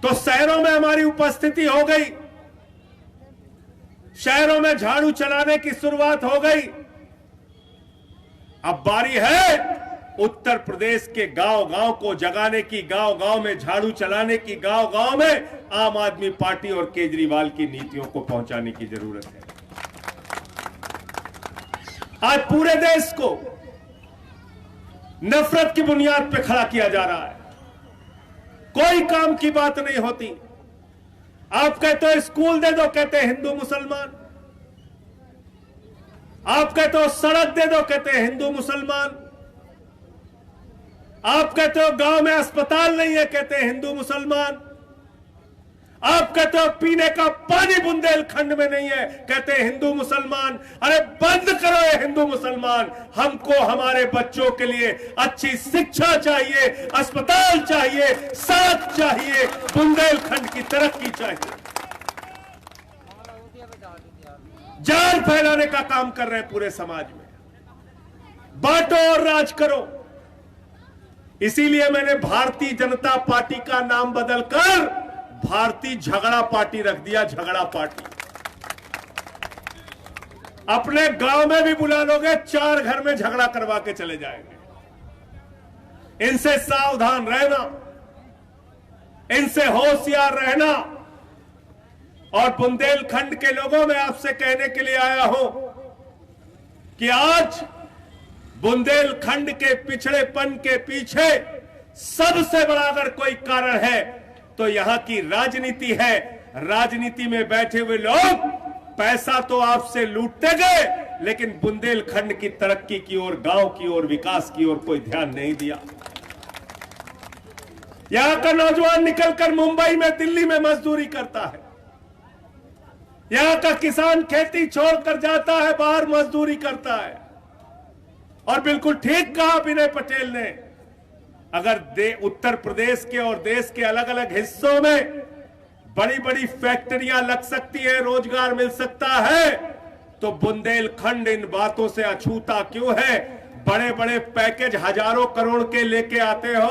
तो शहरों में हमारी उपस्थिति हो गई, शहरों में झाड़ू चलाने की शुरुआत हो गई। अब बारी है उत्तर प्रदेश के गांव-गांव को जगाने की, गांव-गांव में झाड़ू चलाने की, गांव-गांव में आम आदमी पार्टी और केजरीवाल की नीतियों को पहुंचाने की जरूरत है। आज पूरे देश को नफरत की बुनियाद पर खड़ा किया जा रहा है, कोई काम की बात नहीं होती। आप कहते हो स्कूल दे दो, कहते हैं हिंदू मुसलमान। आप कहते हो सड़क दे दो, कहते हैं हिंदू मुसलमान। आप कहते हो गांव में अस्पताल नहीं है, कहते हैं हिंदू मुसलमान। आप कहते हो पीने का पानी बुंदेलखंड में नहीं है, कहते हैं हिंदू मुसलमान। अरे बंद करो ये हिंदू मुसलमान। हमको हमारे बच्चों के लिए अच्छी शिक्षा चाहिए, अस्पताल चाहिए, सड़क चाहिए, बुंदेलखंड की तरक्की चाहिए। जाल फैलाने का काम कर रहे हैं पूरे समाज में, बांटो और राज करो। इसीलिए मैंने भारतीय जनता पार्टी का नाम बदलकर भारतीय झगड़ा पार्टी रख दिया। झगड़ा पार्टी अपने गांव में भी बुला लोगे, 4 घर में झगड़ा करवा के चले जाएंगे। इनसे सावधान रहना, इनसे होशियार रहना। और बुंदेलखंड के लोगों में आपसे कहने के लिए आया हूं कि आज बुंदेलखंड के पिछड़ेपन के पीछे सबसे बड़ा अगर कोई कारण है तो यहां की राजनीति है। राजनीति में बैठे हुए लोग पैसा तो आपसे लूटते गए, लेकिन बुंदेलखंड की तरक्की की ओर, गांव की ओर, विकास की ओर कोई ध्यान नहीं दिया। यहां का नौजवान निकलकर मुंबई में, दिल्ली में मजदूरी करता है। यहां का किसान खेती छोड़कर जाता है, बाहर मजदूरी करता है। और बिल्कुल ठीक कहा विनय पटेल ने, अगर उत्तर प्रदेश के और देश के अलग अलग हिस्सों में बड़ी बड़ी फैक्ट्रियां लग सकती है, रोजगार मिल सकता है, तो बुंदेलखंड इन बातों से अछूता क्यों है? बड़े बड़े पैकेज हजारों करोड़ के लेके आते हो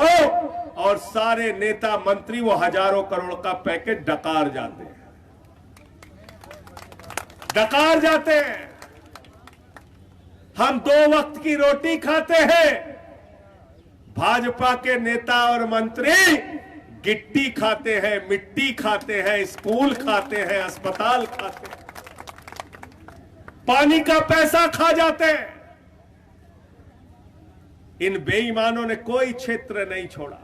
और सारे नेता मंत्री वो हजारों करोड़ का पैकेज डकार जाते हैं, डकार जाते हैं। हम 2 वक्त की रोटी खाते हैं, भाजपा के नेता और मंत्री गिट्टी खाते हैं, मिट्टी खाते हैं, स्कूल खाते हैं, अस्पताल खाते हैं, पानी का पैसा खा जाते हैं। इन बेईमानों ने कोई क्षेत्र नहीं छोड़ा।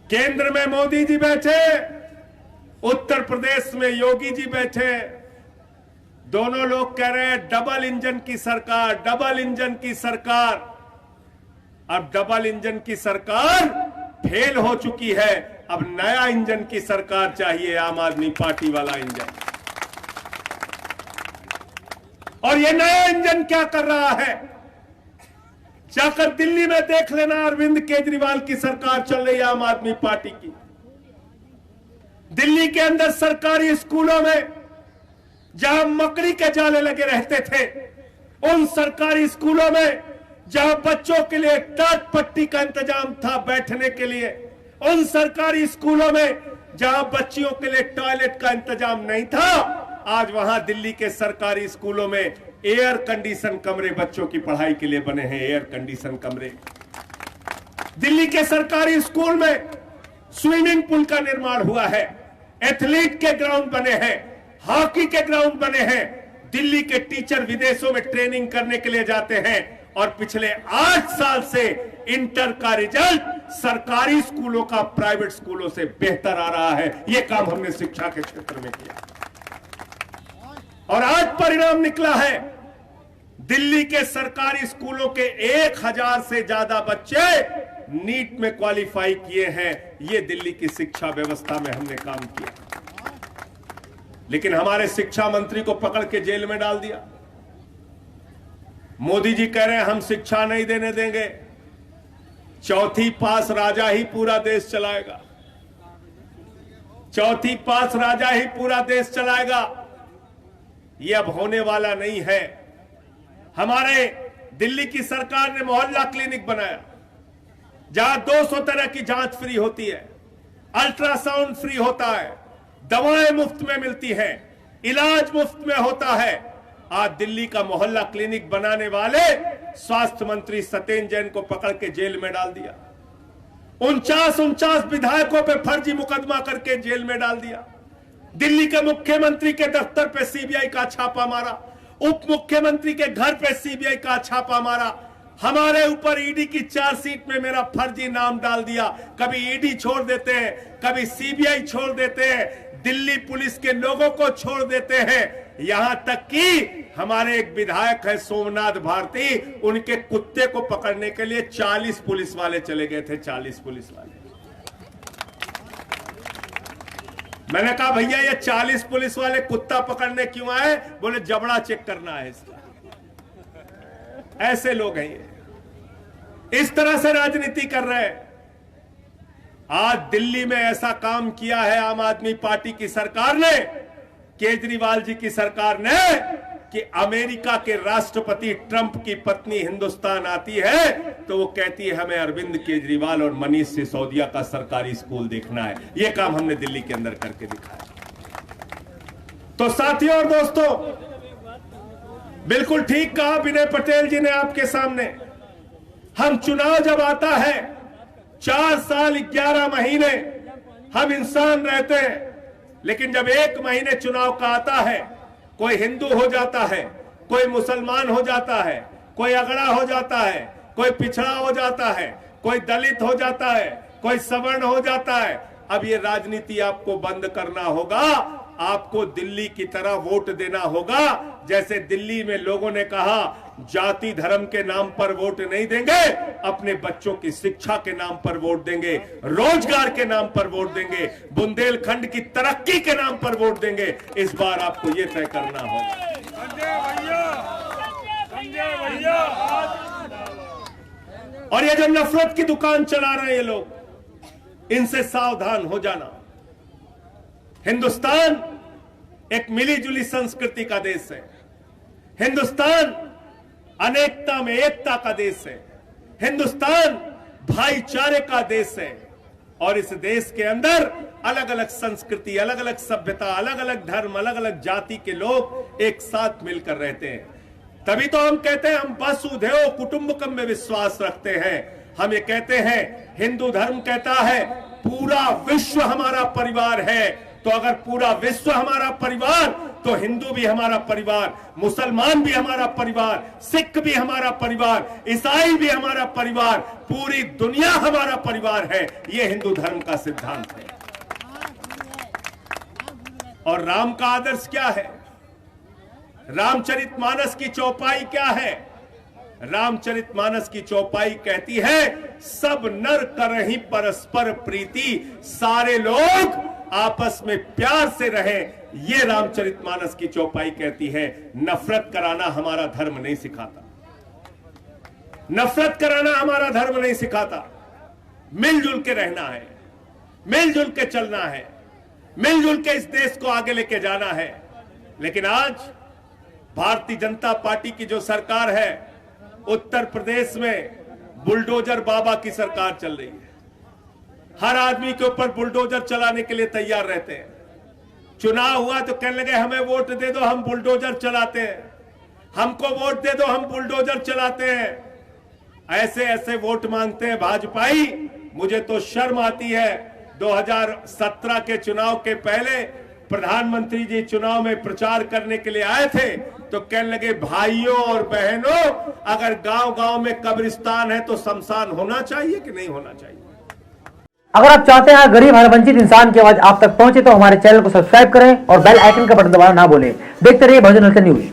केंद्र में मोदी जी बैठे, उत्तर प्रदेश में योगी जी बैठे। दोनों लोग कह रहे हैं डबल इंजन की सरकार, डबल इंजन की सरकार। अब डबल इंजन की सरकार फेल हो चुकी है, अब नया इंजन की सरकार चाहिए, आम आदमी पार्टी वाला इंजन। और ये नया इंजन क्या कर रहा है? जाकर दिल्ली में देख लेना, अरविंद केजरीवाल की सरकार चल रही है आम आदमी पार्टी की। दिल्ली के अंदर सरकारी स्कूलों में जहां मकड़ी के जाले लगे रहते थे, उन सरकारी स्कूलों में जहां बच्चों के लिए टाट पट्टी का इंतजाम था बैठने के लिए, उन सरकारी स्कूलों में जहां बच्चियों के लिए टॉयलेट का इंतजाम नहीं था, आज वहां दिल्ली के सरकारी स्कूलों में एयर कंडीशन कमरे बच्चों की पढ़ाई के लिए बने हैं, एयर कंडीशन कमरे। दिल्ली के सरकारी स्कूल में स्विमिंग पूल का निर्माण हुआ है, एथलीट के ग्राउंड बने हैं, हॉकी के ग्राउंड बने हैं। दिल्ली के टीचर विदेशों में ट्रेनिंग करने के लिए जाते हैं और पिछले 8 साल से इंटर का रिजल्ट सरकारी स्कूलों का प्राइवेट स्कूलों से बेहतर आ रहा है। यह काम हमने शिक्षा के क्षेत्र में किया और आज परिणाम निकला है। दिल्ली के सरकारी स्कूलों के 1000 से ज्यादा बच्चे नीट में क्वालिफाई किए हैं। यह दिल्ली की शिक्षा व्यवस्था में हमने काम किया, लेकिन हमारे शिक्षा मंत्री को पकड़ के जेल में डाल दिया। मोदी जी कह रहे हैं हम शिक्षा नहीं देने देंगे, चौथी पास राजा ही पूरा देश चलाएगा, चौथी पास राजा ही पूरा देश चलाएगा। यह अब होने वाला नहीं है। हमारे दिल्ली की सरकार ने मोहल्ला क्लिनिक बनाया जहां 200 तरह की जांच फ्री होती है, अल्ट्रासाउंड फ्री होता है, दवाएं मुफ्त में मिलती हैं, इलाज मुफ्त में होता है। आज दिल्ली का मोहल्ला क्लिनिक बनाने वाले स्वास्थ्य मंत्री सत्येंद्र जैन को पकड़ के जेल में डाल दिया। 49 विधायकों पे फर्जी मुकदमा करके जेल में डाल दिया। दिल्ली के मुख्यमंत्री के दफ्तर पे सीबीआई का छापा मारा, उप मुख्यमंत्री के घर पे सीबीआई का छापा मारा। हमारे ऊपर ईडी की चार्जशीट में मेरा फर्जी नाम डाल दिया। कभी ईडी छोड़ देते हैं, कभी सीबीआई छोड़ देते हैं, दिल्ली पुलिस के लोगों को छोड़ देते हैं। यहां तक कि हमारे एक विधायक है सोमनाथ भारती, उनके कुत्ते को पकड़ने के लिए 40 पुलिस वाले चले गए थे। 40 पुलिस वाले। मैंने कहा भैया ये 40 पुलिस वाले कुत्ता पकड़ने क्यों आए? बोले जबड़ा चेक करना है इसका। ऐसे लोग हैं ये, इस तरह से राजनीति कर रहे हैं। आज दिल्ली में ऐसा काम किया है आम आदमी पार्टी की सरकार ने, केजरीवाल जी की सरकार ने, कि अमेरिका के राष्ट्रपति ट्रंप की पत्नी हिंदुस्तान आती है तो वो कहती है हमें अरविंद केजरीवाल और मनीष सिसोदिया का सरकारी स्कूल देखना है। ये काम हमने दिल्ली के अंदर करके दिखाया। तो साथियों और दोस्तों, बिल्कुल ठीक कहा विनय पटेल जी ने आपके सामने। हम चुनाव जब आता है 4 साल 11 महीने हम इंसान रहते हैं, लेकिन जब 1 महीने चुनाव का आता है, कोई हिंदू हो जाता है, कोई मुसलमान हो जाता है, कोई अगड़ा हो जाता है, कोई पिछड़ा हो जाता है, कोई दलित हो जाता है, कोई सवर्ण हो जाता है। अब ये राजनीति आपको बंद करना होगा। आपको दिल्ली की तरह वोट देना होगा। जैसे दिल्ली में लोगों ने कहा जाति धर्म के नाम पर वोट नहीं देंगे, अपने बच्चों की शिक्षा के नाम पर वोट देंगे, रोजगार के नाम पर वोट देंगे, बुंदेलखंड की तरक्की के नाम पर वोट देंगे। इस बार आपको यह तय करना होगा। और ये जो नफरत की दुकान चला रहे हैं ये लोग, इनसे सावधान हो जाना। हिंदुस्तान एक मिलीजुली संस्कृति का देश है। हिंदुस्तान अनेकता में एकता का देश है। हिंदुस्तान भाईचारे का देश है। और इस देश के अंदर अलग अलग संस्कृति, अलग अलग सभ्यता, अलग अलग धर्म, अलग अलग जाति के लोग एक साथ मिलकर रहते हैं। तभी तो हम कहते हैं हम वसुधैव कुटुंबकम में विश्वास रखते हैं। हम ये कहते हैं, हिंदू धर्म कहता है पूरा विश्व हमारा परिवार है। तो अगर पूरा विश्व हमारा परिवार, तो हिंदू भी हमारा परिवार, मुसलमान भी हमारा परिवार, सिख भी हमारा परिवार, ईसाई भी हमारा परिवार, पूरी दुनिया हमारा परिवार है। यह हिंदू धर्म का सिद्धांत है। और राम का आदर्श क्या है? रामचरितमानस की चौपाई क्या है? रामचरितमानस की चौपाई कहती है सब नर करहि परस्पर प्रीति, सारे लोग आपस में प्यार से रहें। यह रामचरितमानस की चौपाई कहती है। नफरत कराना हमारा धर्म नहीं सिखाता। नफरत कराना हमारा धर्म नहीं सिखाता। मिलजुल के रहना है, मिलजुल के चलना है, मिलजुल के इस देश को आगे लेके जाना है। लेकिन आज भारतीय जनता पार्टी की जो सरकार है, उत्तर प्रदेश में बुलडोजर बाबा की सरकार चल रही है। हर आदमी के ऊपर बुलडोजर चलाने के लिए तैयार रहते हैं। चुनाव हुआ तो कहने लगे हमें वोट दे दो, हम बुलडोजर चलाते हैं, हमको वोट दे दो, हम बुलडोजर चलाते हैं। ऐसे ऐसे वोट मांगते हैं भाजपाई। मुझे तो शर्म आती है। 2017 के चुनाव के पहले प्रधानमंत्री जी चुनाव में प्रचार करने के लिए आए थे, तो कहने लगे भाइयों और बहनों, अगर गांव-गांव में कब्रिस्तान है तो शमशान होना चाहिए कि नहीं होना चाहिए? अगर आप चाहते हैं गरीब हर वंचित इंसान की आवाज आप तक पहुंचे तो हमारे चैनल को सब्सक्राइब करें और बेल आइकन का बटन दबाना ना भूलें। देखते रहिए बहुजन हलचल न्यूज।